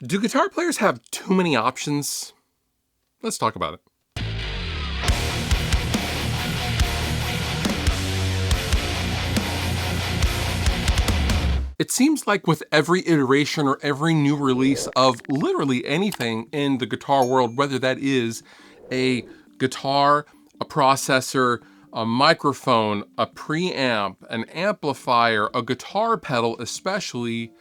Do guitar players have too many options? Let's talk about it. It seems like with every iteration or every new release of literally anything in the guitar world, whether that is a guitar, a processor, a microphone, a preamp, an amplifier, a guitar pedal especially,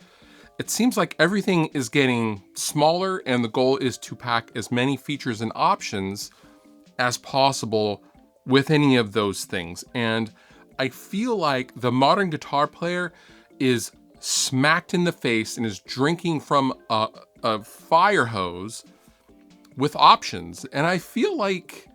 it seems like everything is getting smaller and the goal is to pack as many features and options as possible with any of those things. And I feel like the modern guitar player is smacked in the face and is drinking from a fire hose with options. And I feel like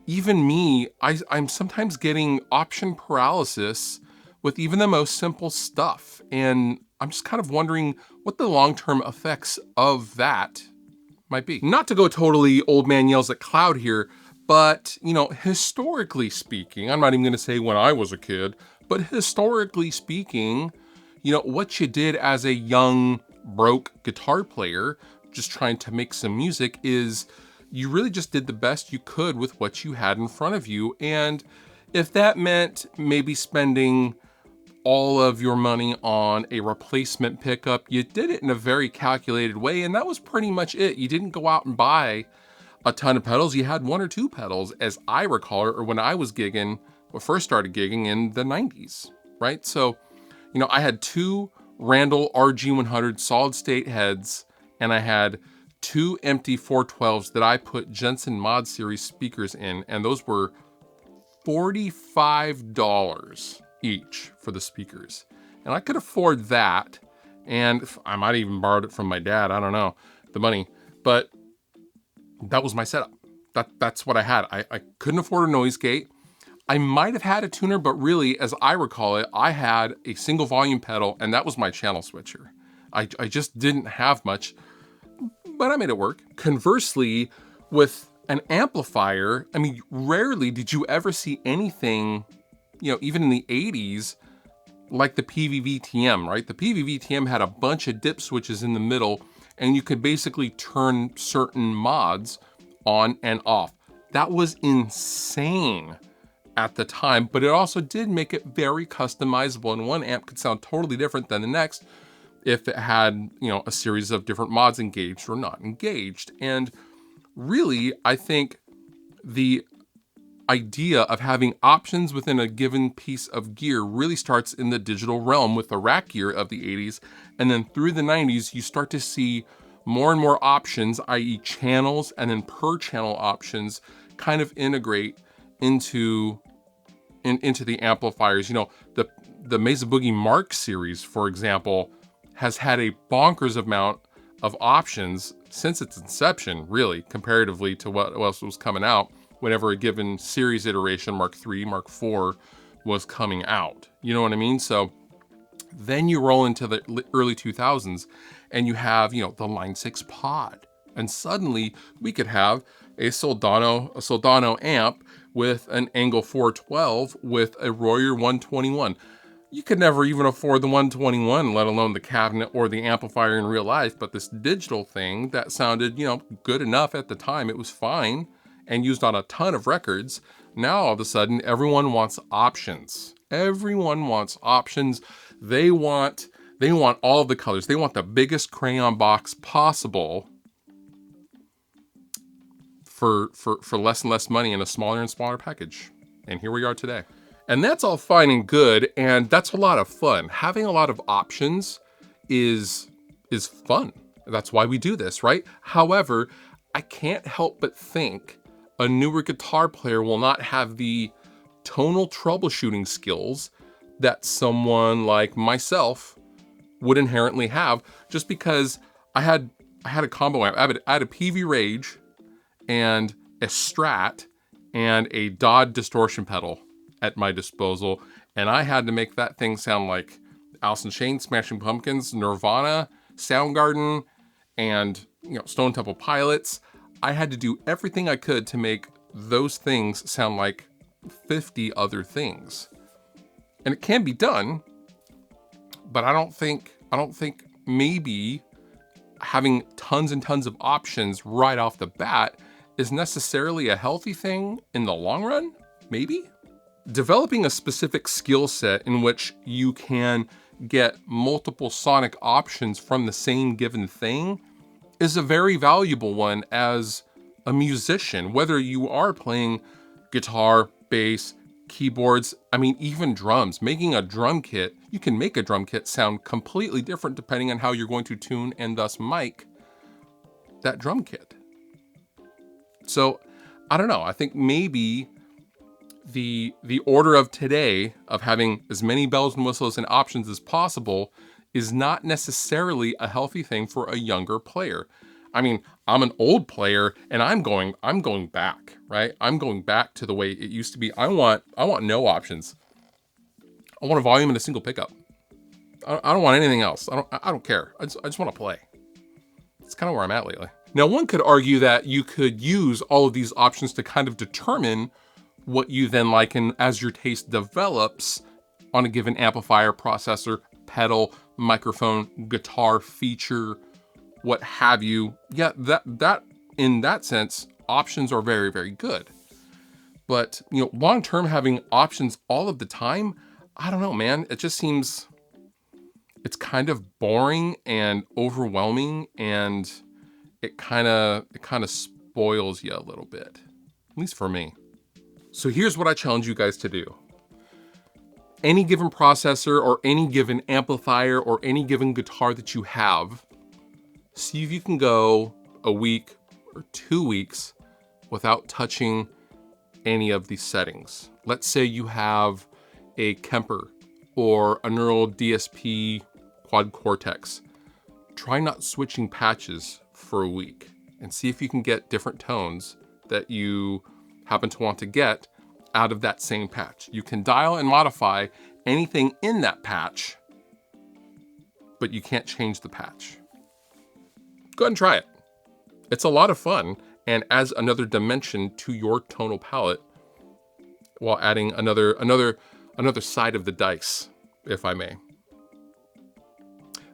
even me, I'm sometimes getting option paralysis with even the most simple stuff. And I'm just kind of wondering what the long-term effects of that might be. Not to go totally old man yells at cloud here, but, historically speaking, I'm not even gonna say when I was a kid, but historically speaking, what you did as a young, broke guitar player, just trying to make some music, is you really just did the best you could with what you had in front of you. And if that meant maybe spending all of your money on a replacement pickup, you did it in a very calculated way, and that was pretty much it. You didn't go out and buy a ton of pedals. You had one or two pedals, as I recall, or when I was gigging, first started gigging in the 90s, right? So, I had two Randall RG100 solid state heads, and I had two empty 412s that I put Jensen Mod Series speakers in, and those were $45 each for the speakers. And I could afford that, and I might even borrowed it from my dad, I don't know, the money, but that was my setup. That's what I had. I couldn't afford a noise gate. I might have had a tuner, but really, as I recall it, I had a single volume pedal, and that was my channel switcher. I just didn't have much, but I made it work. Conversely, with an amplifier, I mean, rarely did you ever see anything, even in the 80s, like the PVVTM, right? The PVVTM had a bunch of dip switches in the middle, and you could basically turn certain mods on and off. That was insane at the time, but it also did make it very customizable, and one amp could sound totally different than the next if it had, a series of different mods engaged or not engaged. And really, I think the idea of having options within a given piece of gear really starts in the digital realm with the rack gear of the 80s, and then through the 90s, you start to see more and more options, i.e. channels and then per channel options, kind of integrate into the amplifiers. The Mesa Boogie Mark series, for example, has had a bonkers amount of options since its inception, really, comparatively to what else was coming out whenever a given series iteration, Mark III, Mark IV, was coming out. You know what I mean? So then you roll into the early 2000s and you have, the Line 6 Pod. And suddenly we could have a Soldano amp with an Angle 412 with a Royer 121. You could never even afford the 121, let alone the cabinet or the amplifier in real life. But this digital thing that sounded, good enough at the time, it was fine and used on a ton of records. Now all of a sudden, everyone wants options. Everyone wants options. They want all of the colors. They want the biggest crayon box possible for less and less money in a smaller and smaller package. And here we are today. And that's all fine and good, and that's a lot of fun. Having a lot of options is fun. That's why we do this, right? However, I can't help but think a newer guitar player will not have the tonal troubleshooting skills that someone like myself would inherently have, just because I had a combo amp. I had a PV Rage and a Strat and a Dodd distortion pedal at my disposal, and I had to make that thing sound like Alice in Chains, Smashing Pumpkins, Nirvana, Soundgarden, and Stone Temple Pilots. I had to do everything I could to make those things sound like 50 other things. And it can be done, but I don't think maybe having tons and tons of options right off the bat is necessarily a healthy thing in the long run, maybe? Developing a specific skill set in which you can get multiple sonic options from the same given thing is a very valuable one as a musician, whether you are playing guitar, bass, keyboards, I mean, even drums. Making a drum kit, you can make a drum kit sound completely different depending on how you're going to tune and thus mic that drum kit. So, I don't know, I think maybe the order of today of having as many bells and whistles and options as possible is not necessarily a healthy thing for a younger player. I mean, I'm an old player and I'm going back, right? I'm going back to the way it used to be. I want no options. I want a volume and a single pickup. I don't want anything else. I don't care. I just want to play. It's kind of where I'm at lately. Now, one could argue that you could use all of these options to kind of determine what you then like, and as your taste develops on a given amplifier, processor, pedal, microphone, guitar feature, what have you. Yeah, that in that sense, options are very, very good. But, you know, long-term having options all of the time, I don't know, man. It just seems, it's kind of boring and overwhelming, and it kind of spoils you a little bit, at least for me. So here's what I challenge you guys to do. Any given processor or any given amplifier or any given guitar that you have, see if you can go a week or 2 weeks without touching any of these settings. Let's say you have a Kemper or a Neural DSP Quad Cortex. Try not switching patches for a week and see if you can get different tones that you happen to want to get out of that same patch. You can dial and modify anything in that patch, but you can't change the patch. Go ahead and try it. It's a lot of fun and adds another dimension to your tonal palette while adding another side of the dice, if I may.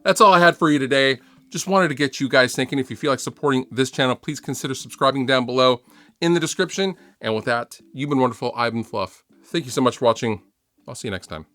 That's all I had for you today. Just wanted to get you guys thinking. If you feel like supporting this channel, please consider subscribing down below in the description. And with that, you've been wonderful. I've been Fluff. Thank you so much for watching. I'll see you next time.